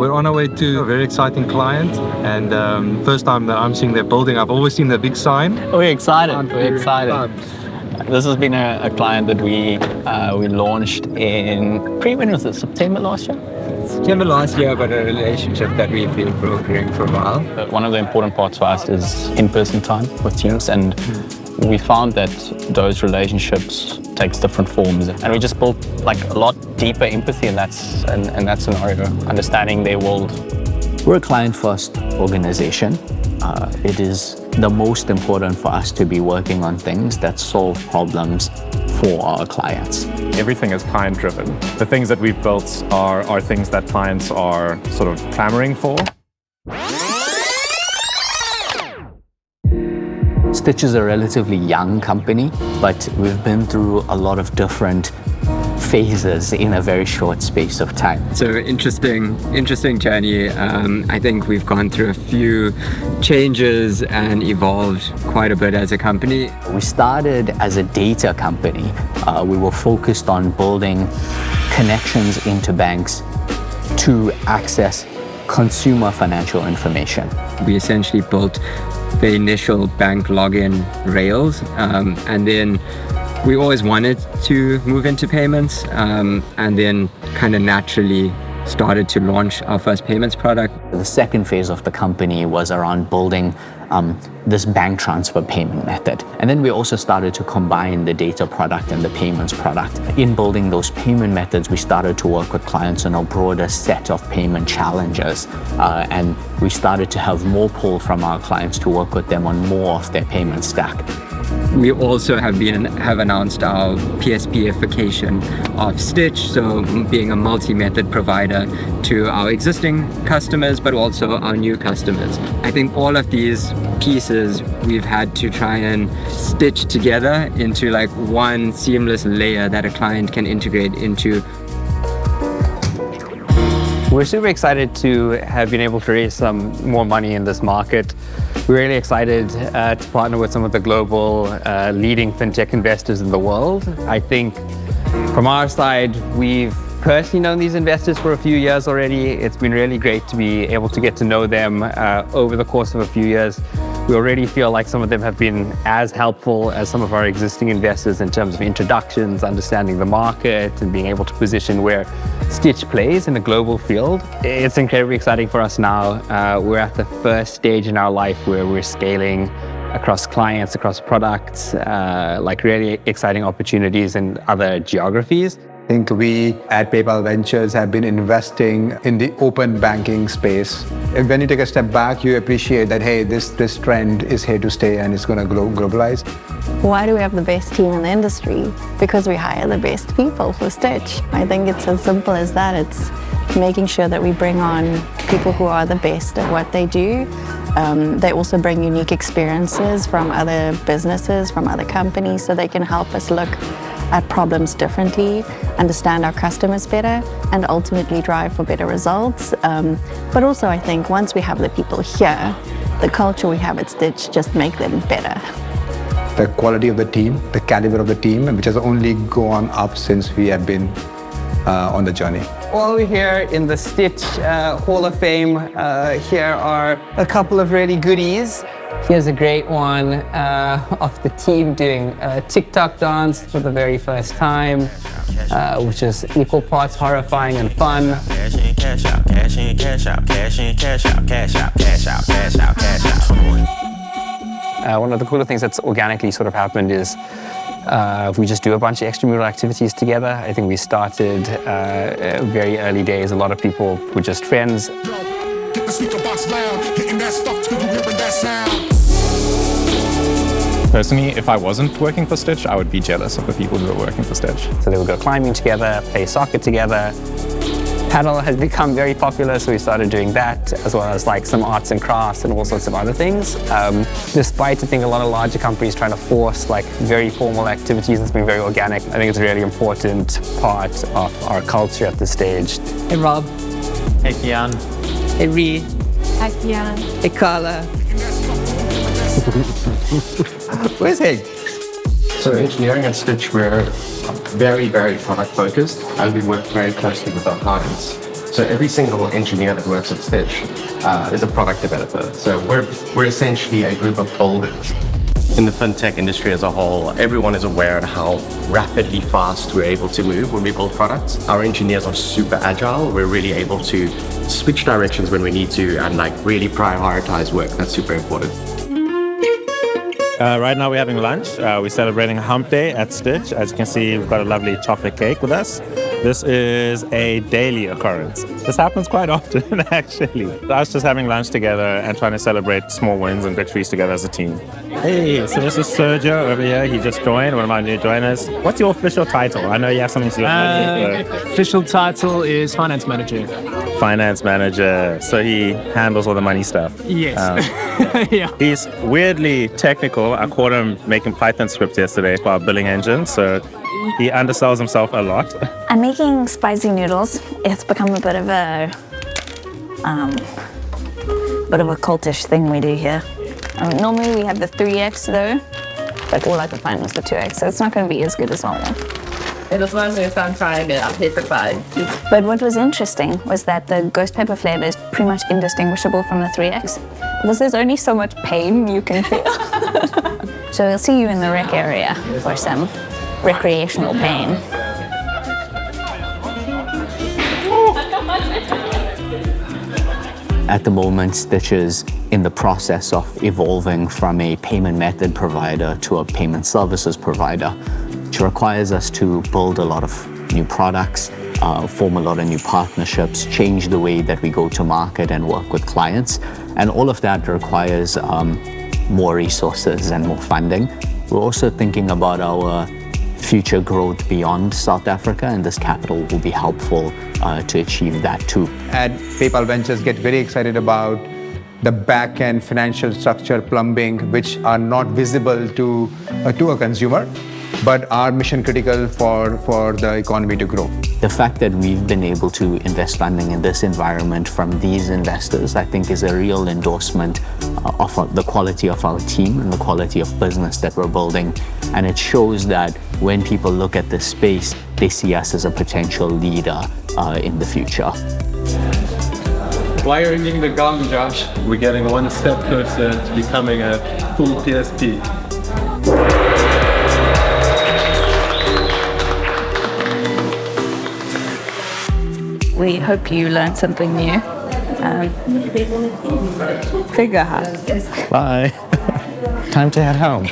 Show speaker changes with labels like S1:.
S1: We're on our way to a very exciting client, and first time that I'm seeing their building. I've always seen the big sign.
S2: We're excited. This has been a client that we launched in when was it, September last year?
S3: September last year, but a relationship that we've been brokering for a while.
S2: One of the important parts for us is in-person time with teams, and we found that those relationships takes different forms, and we just built like a lot deeper empathy in that scenario, understanding their world. We're a client-first organization. It is the most important for us to be working on things that solve problems for our clients.
S4: Everything is client-driven. The things that we've built are things that clients are sort of clamoring for.
S2: Stitch is a relatively young company, but we've been through a lot of different phases in a very short space of time.
S3: So interesting journey. I think we've gone through a few changes and evolved quite a bit as a company.
S2: We started as a data company. We were focused on building connections into banks to access consumer financial information.
S3: We essentially built the initial bank login rails, and then we always wanted to move into payments, and then kind of naturally started to launch our first payments product.
S2: The second phase of the company was around building this bank transfer payment method. And then we also started to combine the data product and the payments product. In building those payment methods, we started to work with clients on a broader set of payment challenges. And we started to have more pull from our clients to work with them on more of their payment stack.
S3: We also have announced our PSP-ification of Stitch, so being a multi-method provider to our existing customers, but also our new customers. I think all of these pieces we've had to try and stitch together into like one seamless layer that a client can integrate into.
S5: We're super excited to have been able to raise some more money in this market. We're really excited to partner with some of the global leading fintech investors in the world. I think from our side, we've personally known these investors for a few years already. It's been really great to be able to get to know them over the course of a few years. We already feel like some of them have been as helpful as some of our existing investors in terms of introductions, understanding the market, and being able to position where Stitch plays in a global field. It's incredibly exciting for us now. We're at the first stage in our life where we're scaling across clients, across products, like really exciting opportunities in other geographies.
S6: I think we at PayPal Ventures have been investing in the open banking space. And when you take a step back, you appreciate that, hey, this trend is here to stay and it's going to globalize.
S7: Why do we have the best team in the industry? Because we hire the best people for Stitch. I think it's as simple as that. It's making sure that we bring on people who are the best at what they do. They also bring unique experiences from other businesses, from other companies, so they can help us look at problems differently, understand our customers better, and ultimately drive for better results. But also I think once we have the people here, the culture we have at Stitch just make them better.
S6: The quality of the team, the caliber of the team, which has only gone up since we have been on the journey.
S5: While we're here in the Stitch Hall of Fame, here are a couple of really goodies. Here's a great one of the team doing a TikTok dance for the very first time, which is equal parts horrifying and fun.
S8: Cash in, cash out, cash in, cash out, cash in, cash out, cash out, cash out, cash out, cash out.
S5: One of the cooler things that's organically sort of happened is we just do a bunch of extramural activities together. I think we started very early days. A lot of people were just friends.
S4: Personally, if I wasn't working for Stitch, I would be jealous of the people who are working for Stitch.
S5: So they would go climbing together, play soccer together. Paddle has become very popular, so we started doing that, as well as like some arts and crafts and all sorts of other things. Despite, I think, a lot of larger companies trying to force like very formal activities, it's been very organic. I think it's a really important part of our culture at this stage.
S9: Hey Rob.
S10: Hey Kian.
S9: Hey Ree.
S7: Hi, Kian.
S9: Hey Carla.
S6: Where's Hank?
S11: So engineering at Stitch, we're very, very product focused, and we work very closely with our clients. So every single engineer that works at Stitch is a product developer. So we're essentially a group of builders. In the fintech industry as a whole, everyone is aware of how rapidly fast we're able to move when we build products. Our engineers are super agile. We're really able to switch directions when we need to and like really prioritize work. That's super important.
S4: Right now we're having lunch. We're celebrating Hump Day at Stitch. As you can see, we've got a lovely chocolate cake with us. This is a daily occurrence. This happens quite often, actually. Us just having lunch together and trying to celebrate small wins and victories together as a team. Hey, so this is Sergio over here. He just joined, one of my new joiners. What's your official title? I know you have something to do.
S9: Official title is Finance Manager.
S4: Finance manager. So he handles all the money stuff.
S9: Yes. Yeah.
S4: He's weirdly technical. I caught him making Python scripts yesterday for our billing engine. So he undersells himself a lot.
S7: I'm making spicy noodles. It's become a bit of a cultish thing we do here. Normally we have the 3x though, but all I could find was the 2x, so it's not going to be as good as normal.
S10: It was my first time trying it. I'm petrified.
S7: But what was interesting was that the ghost pepper flavor is pretty much indistinguishable from the 3x, because there's only so much pain you can feel. So we'll see you in the rec area for some recreational pain.
S2: At the moment, Stitch is in the process of evolving from a payment method provider to a payment services provider, which requires us to build a lot of new products, form a lot of new partnerships, change the way that we go to market and work with clients. And all of that requires more resources and more funding. We're also thinking about our future growth beyond South Africa, and this capital will be helpful to achieve that too.
S6: At PayPal Ventures, get very excited about the back-end financial structure, plumbing, which are not visible to a consumer, but are mission critical for the economy to grow.
S2: The fact that we've been able to invest funding in this environment from these investors, I think, is a real endorsement of the quality of our team and the quality of business that we're building. And it shows that when people look at this space, they see us as a potential leader in the future.
S11: Why are you ringing the gong, Josh? We're getting one step closer to becoming a full PSP.
S10: We hope you learned something new. Figure out.
S4: Bye.
S2: Time to head home.